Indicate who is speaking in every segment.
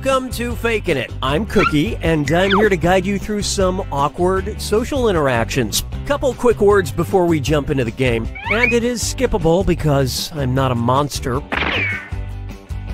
Speaker 1: Welcome to Fakin' It. I'm Cookie, and I'm here to guide you through some awkward social interactions. Couple quick words before we jump into the game, and it is skippable because I'm not a monster.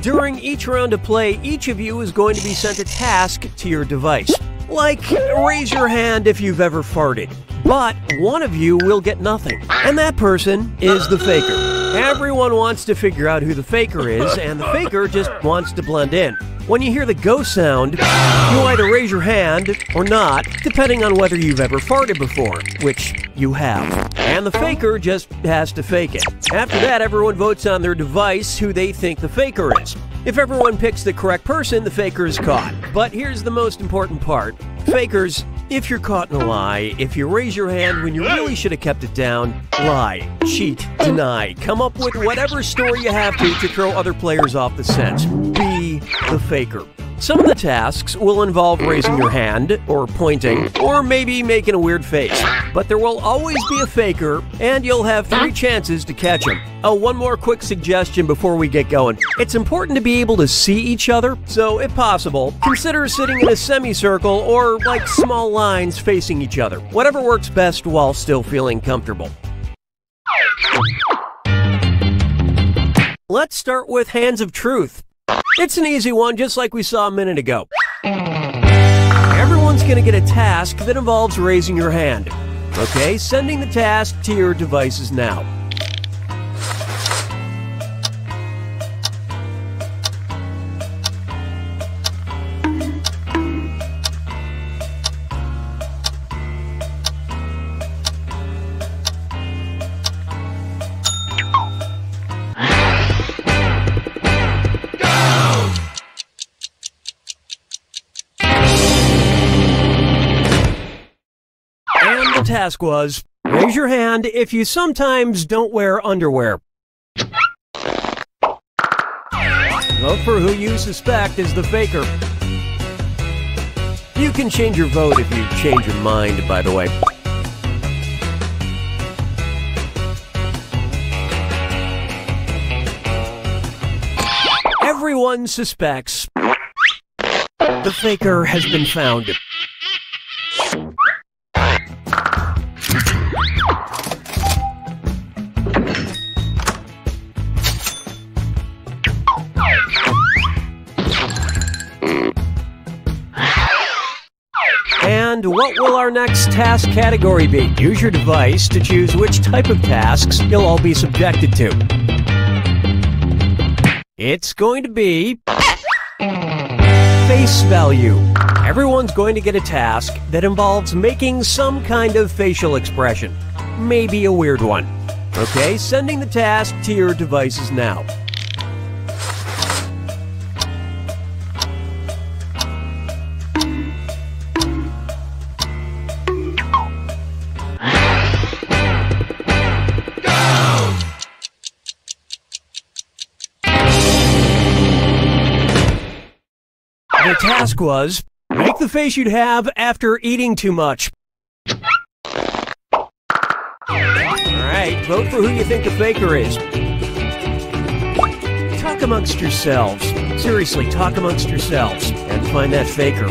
Speaker 1: During each round of play, each of you is going to be sent a task to your device. Like, raise your hand if you've ever farted. But one of you will get nothing, and that person is the faker. Everyone wants to figure out who the faker is, and the faker just wants to blend in. When you hear the go sound, you either raise your hand or not, depending on whether you've ever farted before, which you have. And the faker just has to fake it. After that, everyone votes on their device who they think the faker is. If everyone picks the correct person, the faker is caught. But here's the most important part. Fakers, if you're caught in a lie, if you raise your hand when you really should have kept it down, lie, cheat, deny, come up with whatever story you have to throw other players off the scent. Be the faker. Some of the tasks will involve raising your hand, or pointing, or maybe making a weird face. But there will always be a faker, and you'll have 3 chances to catch him. Oh, one more quick suggestion before we get going. It's important to be able to see each other, so if possible, consider sitting in a semicircle or like small lines facing each other. Whatever works best while still feeling comfortable. Let's start with Hands of Truth. It's an easy one, just like we saw a minute ago. Everyone's going to get a task that involves raising your hand. Okay, sending the task to your devices now. The task was, raise your hand if you sometimes don't wear underwear. Vote for who you suspect is the faker. You can change your vote if you change your mind, by the way. Everyone suspects the faker has been found. And what will our next task category be? Use your device to choose which type of tasks you'll all be subjected to. It's going to be face value. Everyone's going to get a task that involves making some kind of facial expression. Maybe a weird one. Okay, sending the task to your devices now. The task was, make the face you'd have after eating too much. Alright, vote for who you think the faker is. Talk amongst yourselves. Seriously, talk amongst yourselves and find that faker.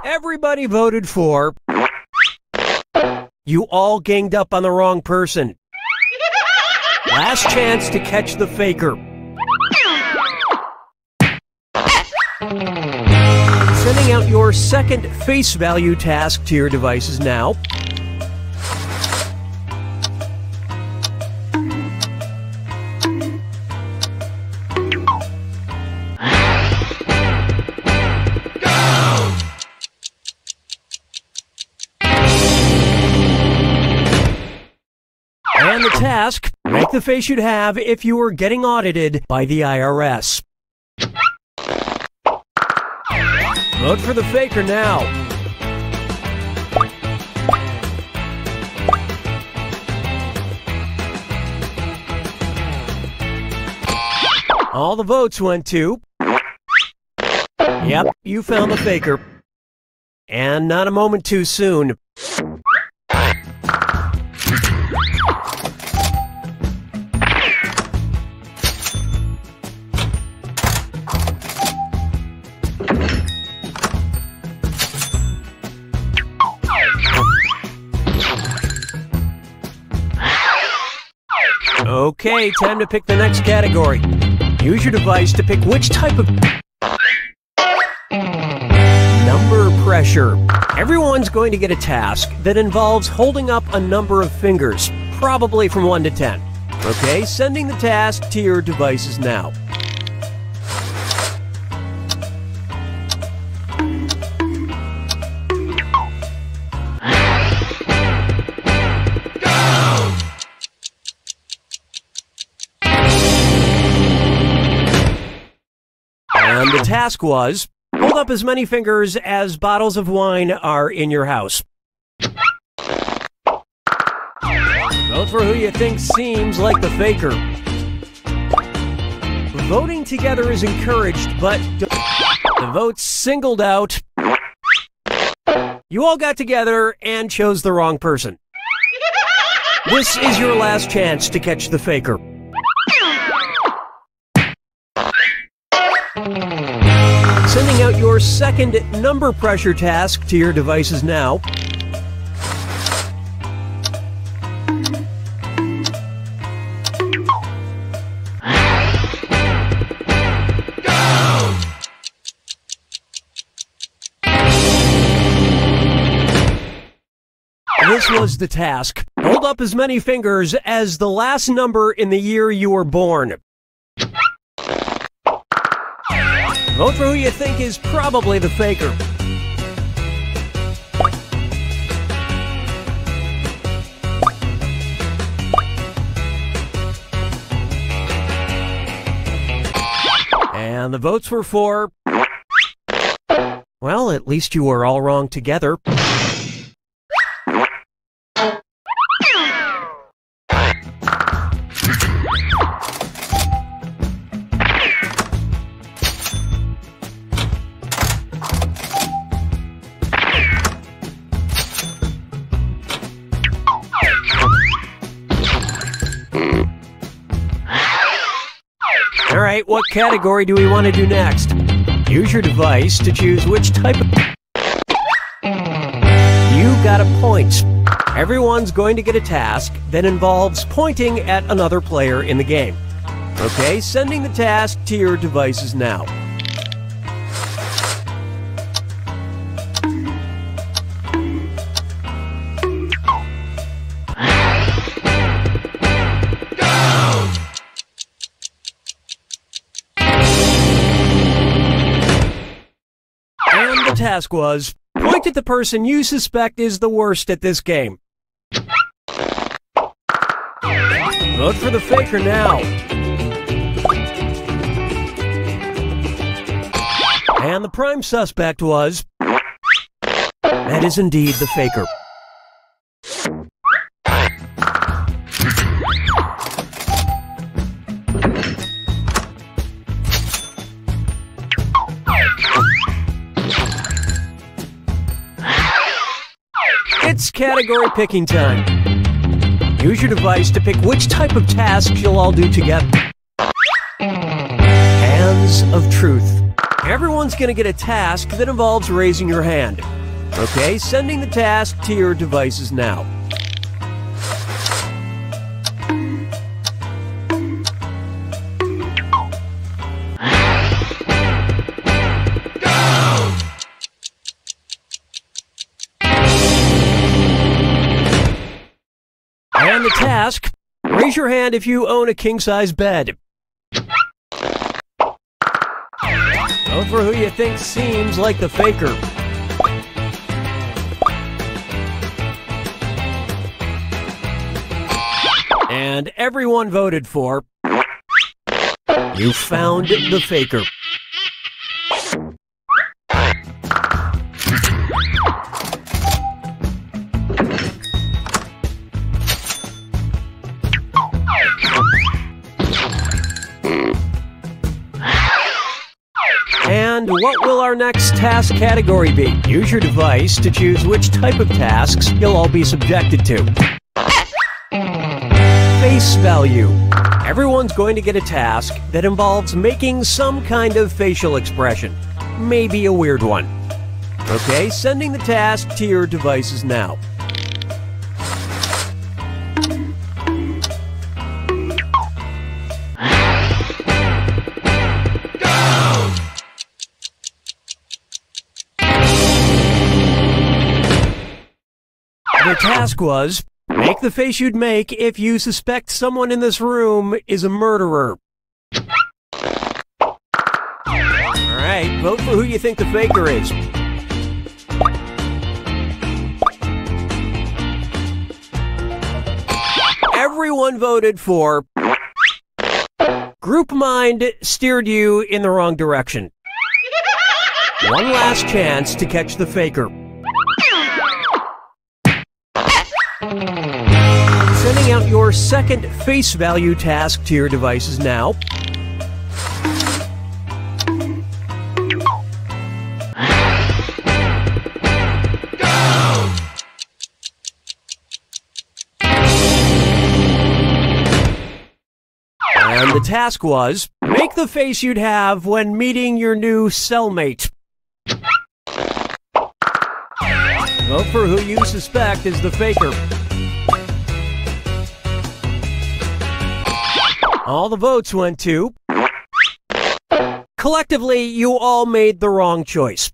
Speaker 1: Everybody voted for... You all ganged up on the wrong person. Last chance to catch the faker. Sending out your second face value task to your devices now. And the task, make the face you'd have if you were getting audited by the IRS. Vote for the faker now. All the votes went to... Yep, you found the faker. And not a moment too soon. Okay, time to pick the next category. Use your device to pick which type of... Number pressure. Everyone's going to get a task that involves holding up a number of fingers, probably from 1 to 10. Okay, sending the task to your devices now. And the task was, hold up as many fingers as bottles of wine are in your house. Vote for who you think seems like the faker. Voting together is encouraged, but the votes singled out. You all got together and chose the wrong person. This is your last chance to catch the faker. Sending out your second number pressure task to your devices now. This was the task. Hold up as many fingers as the last number in the year you were born. Vote for who you think is probably the faker. And the votes were for... Well, at least you were all wrong together. All right, what category do we want to do next? Use your device to choose which type of... You got a point. Everyone's going to get a task that involves pointing at another player in the game. Okay, sending the task to your devices now. And the task was, point at the person you suspect is the worst at this game. Vote for the faker now. And the prime suspect was... That is indeed the faker. It's category picking time. Use your device to pick which type of tasks you'll all do together. Hands of Truth. Everyone's going to get a task that involves raising your hand. Okay, sending the task to your devices now. And the task, raise your hand if you own a king-size bed. Vote for who you think seems like the faker. And everyone voted for... You found the faker. And what will our next task category be? Use your device to choose which type of tasks you'll all be subjected to. Face value. Everyone's going to get a task that involves making some kind of facial expression. Maybe a weird one. Okay, sending the task to your devices now. the task was, make the face you'd make if you suspect someone in this room is a murderer. Alright, vote for who you think the faker is. Everyone voted for... Group Mind steered you in the wrong direction. One last chance to catch the faker. Sending out your second face value task to your devices now. And the task was, make the face you'd have when meeting your new cellmate. Vote for who you suspect is the faker. All the votes went to... Collectively, you all made the wrong choice.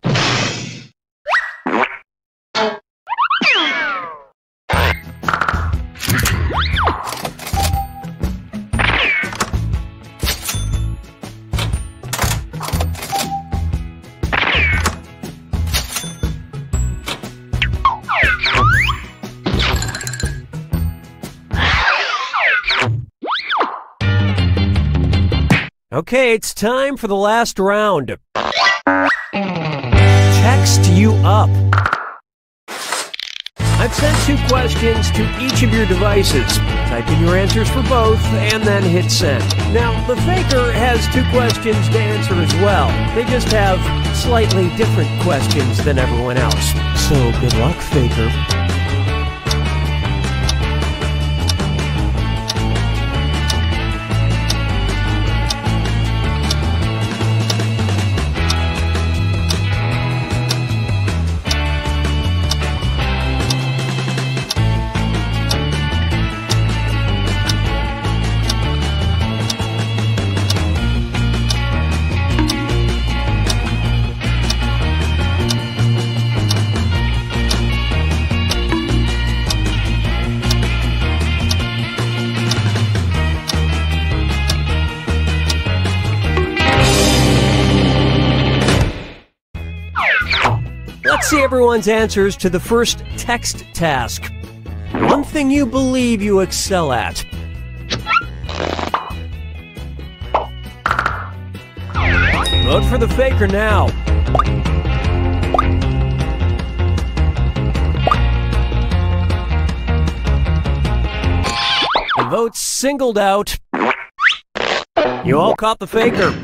Speaker 1: Okay, it's time for the last round. Text you up. I've sent 2 questions to each of your devices. Type in your answers for both and then hit send. Now, the faker has 2 questions to answer as well. They just have slightly different questions than everyone else. So good luck, faker. Let's see everyone's answers to the first text task. One thing you believe you excel at. Vote for the faker now. The votes singled out. You all caught the faker.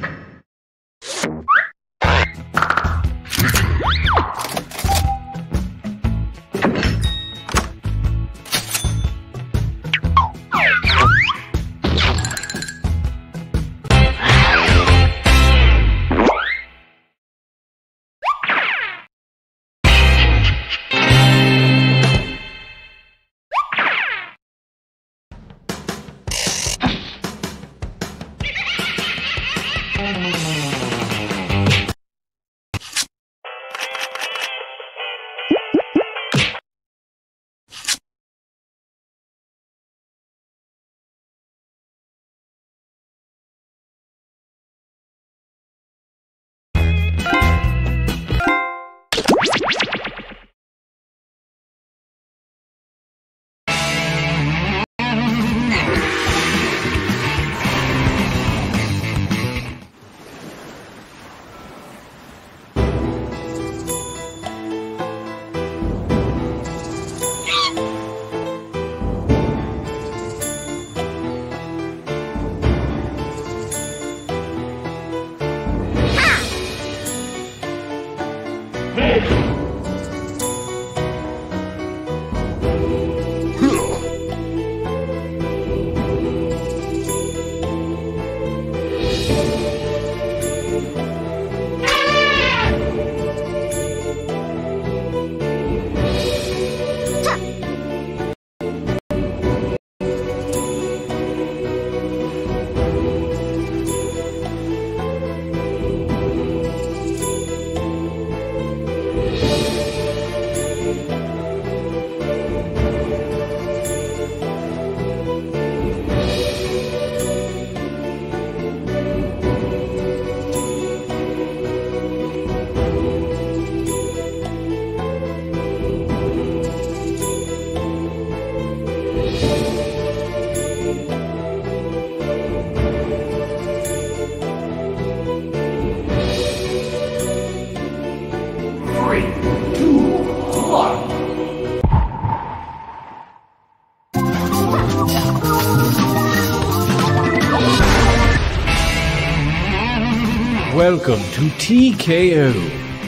Speaker 2: Welcome to TKO.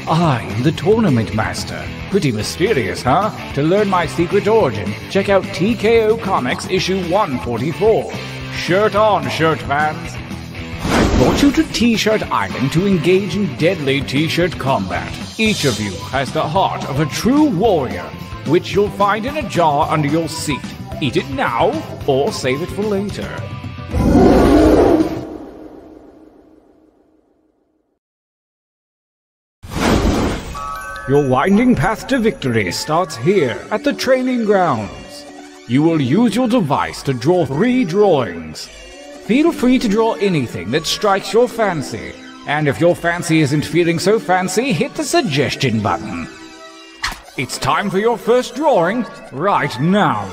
Speaker 2: I'm the Tournament Master. Pretty mysterious, huh? To learn my secret origin, check out TKO Comics issue 144. Shirt on, shirt fans. I brought you to T-Shirt Island to engage in deadly T-shirt combat. Each of you has the heart of a true warrior, which you'll find in a jar under your seat. Eat it now, or save it for later. Your winding path to victory starts here at the training grounds. You will use your device to draw 3 drawings. Feel free to draw anything that strikes your fancy. And if your fancy isn't feeling so fancy, hit the suggestion button. It's time for your first drawing right now.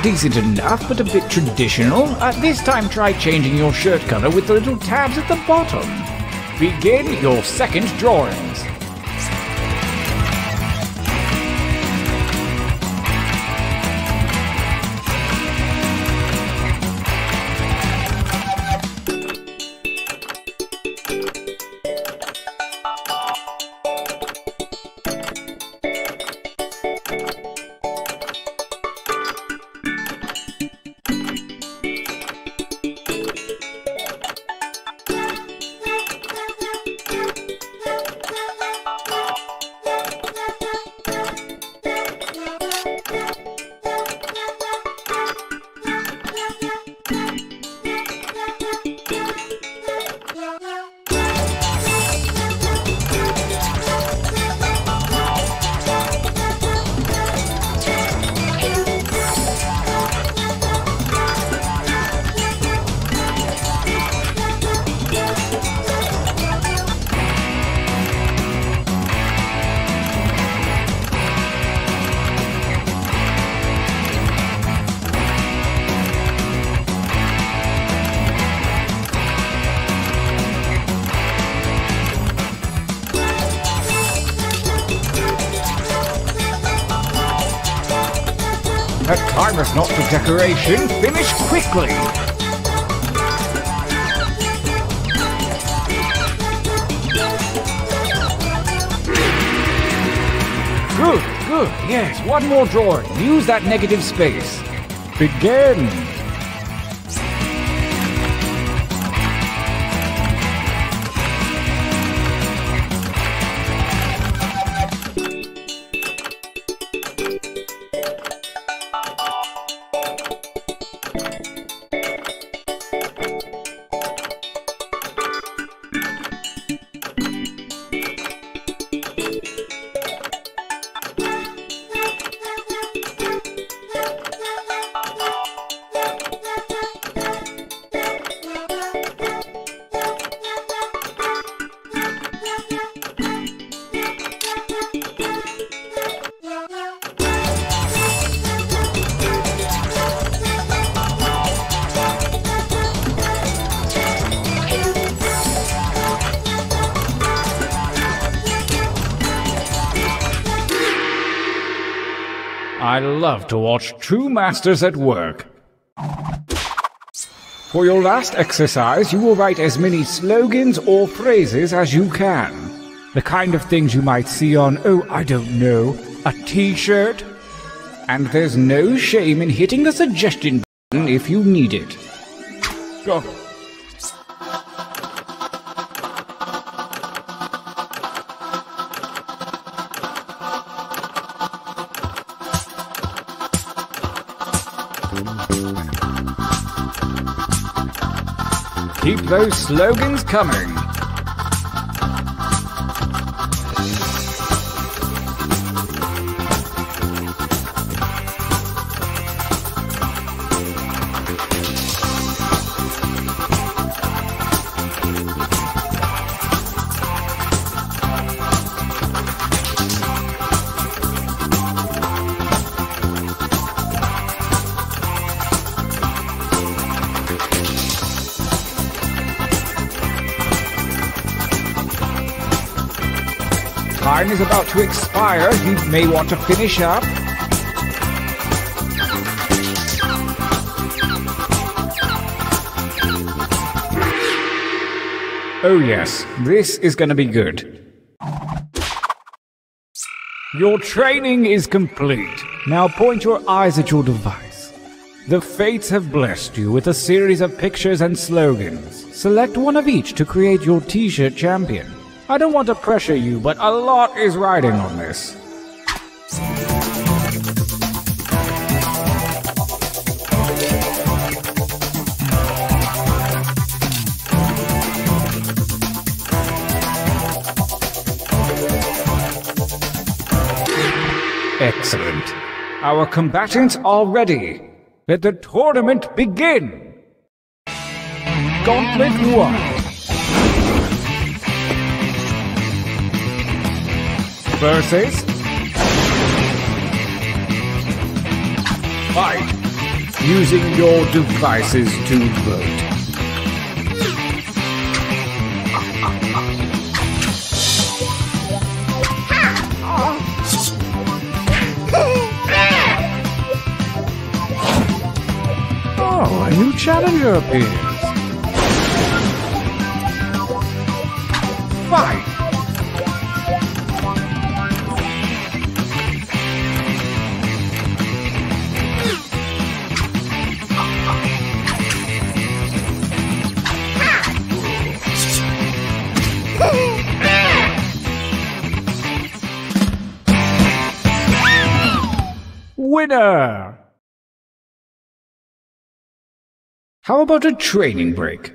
Speaker 2: Decent enough, but a bit traditional. This time try changing your shirt color with the little tabs at the bottom. Begin your second drawings. That time is not for decoration. Finish quickly. Good. Yes, one more drawing. Use that negative space. Begin. I love to watch true masters at work. For your last exercise, you will write as many slogans or phrases as you can. The kind of things you might see on, oh, I don't know, a t-shirt. And there's no shame in hitting the suggestion button if you need it. Go. Keep those slogans coming. Time is about to expire. You may want to finish up. Oh yes, this is going to be good. Your training is complete. Now point your eyes at your device. The fates have blessed you with a series of pictures and slogans. Select one of each to create your t-shirt champion. I don't want to pressure you, but a lot is riding on this. Excellent. Our combatants are ready. Let the tournament begin. Gauntlet 1. Versus fight using your devices to vote. Oh, a new challenger appears. Fight! Winner! How about a training break?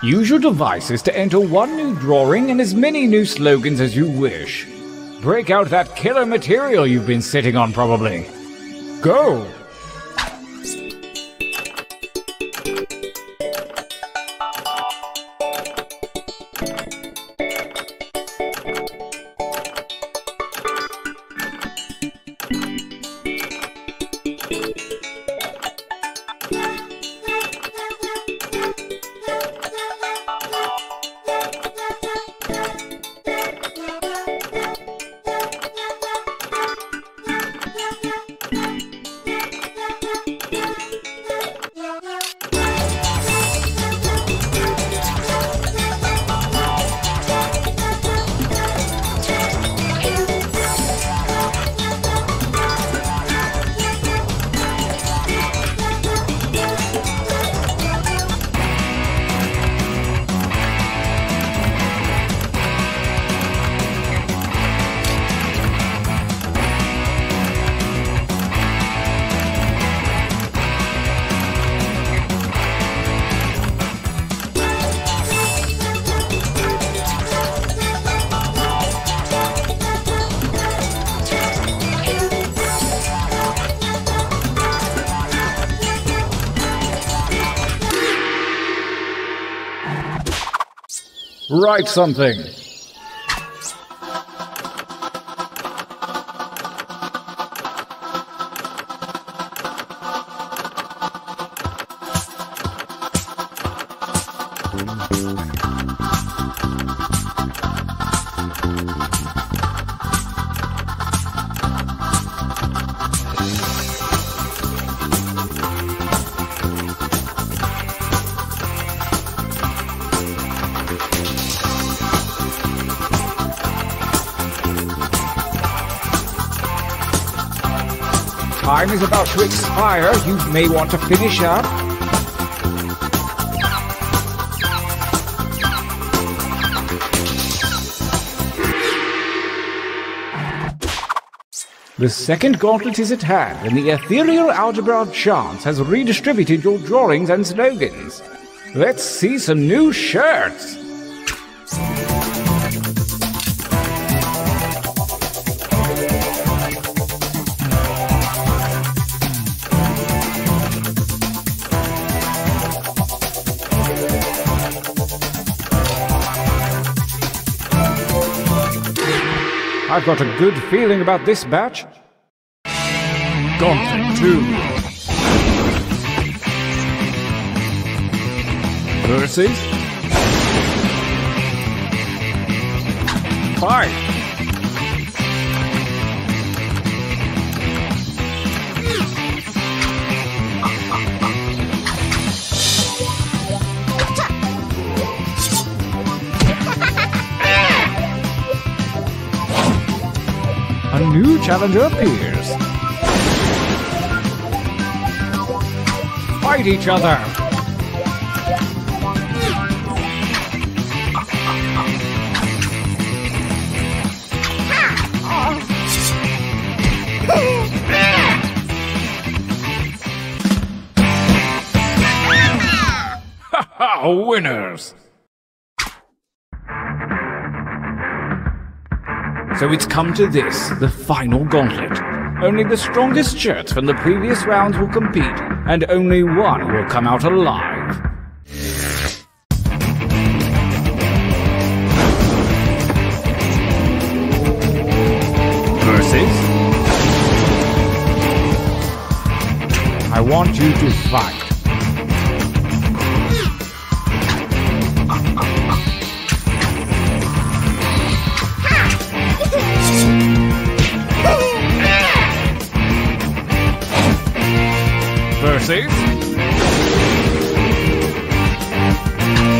Speaker 2: Use your devices to enter one new drawing and as many new slogans as you wish. Break out that killer material you've been sitting on, probably. Go! Write something. time is about to expire. You may want to finish up. The second gauntlet is at hand, and the ethereal algebra of chance has redistributed your drawings and slogans. Let's see some new shirts! I've got a good feeling about this batch. Gauntlet 2 versus 5. A new challenger appears. Fight each other. Ha-ha, winners! So it's come to this, the final gauntlet. Only the strongest shirts from the previous rounds will compete, and only one will come out alive. Versus... I want you to fight. Versus...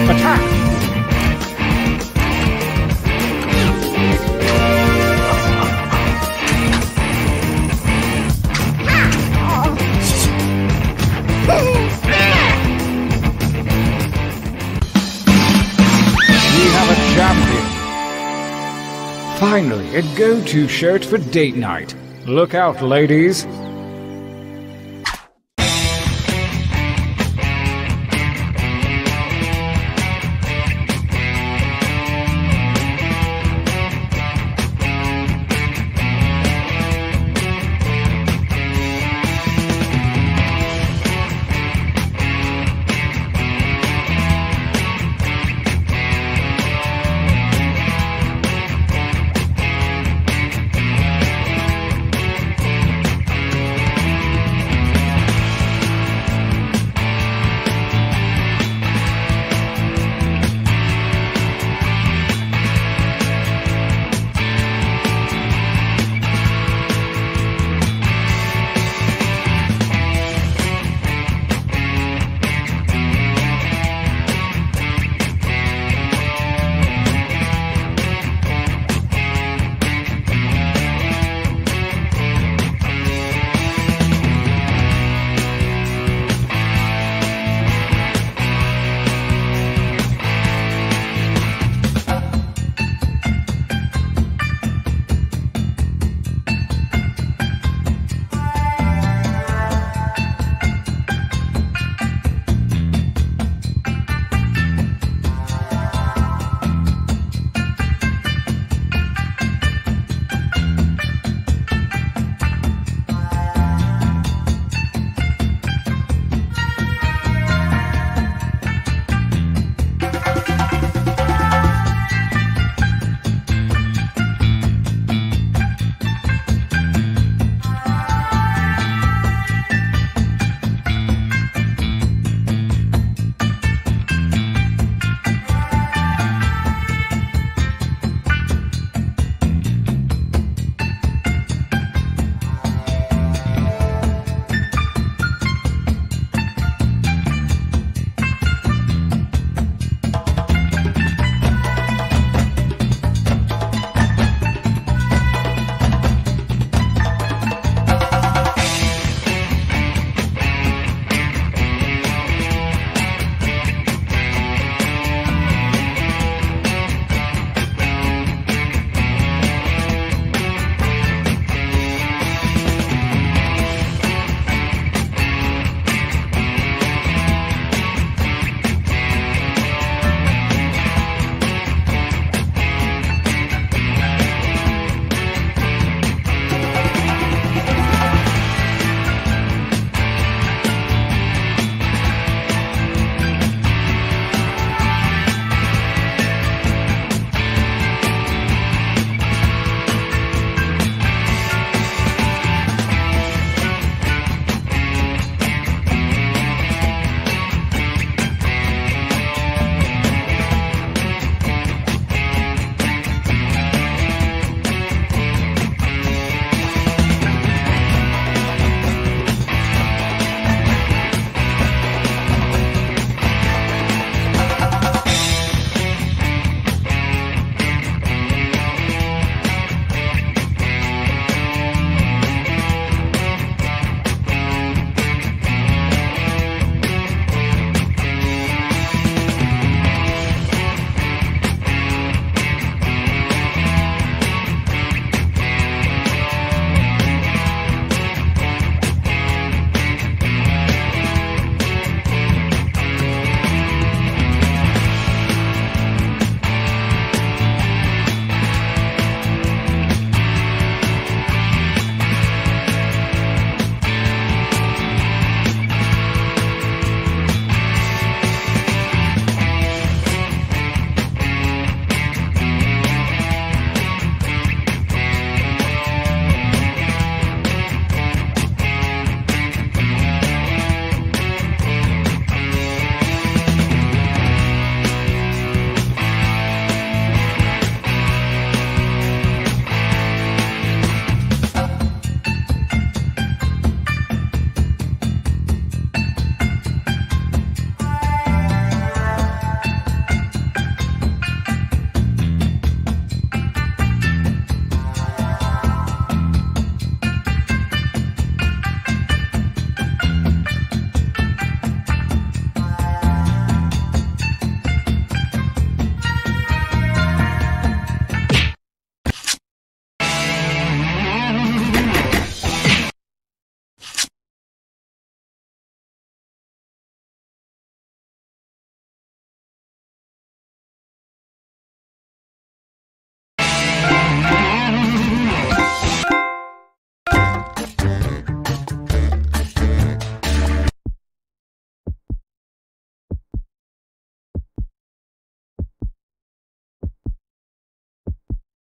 Speaker 2: attack! We have a champion! Finally, a go-to shirt for date night. Look out, ladies!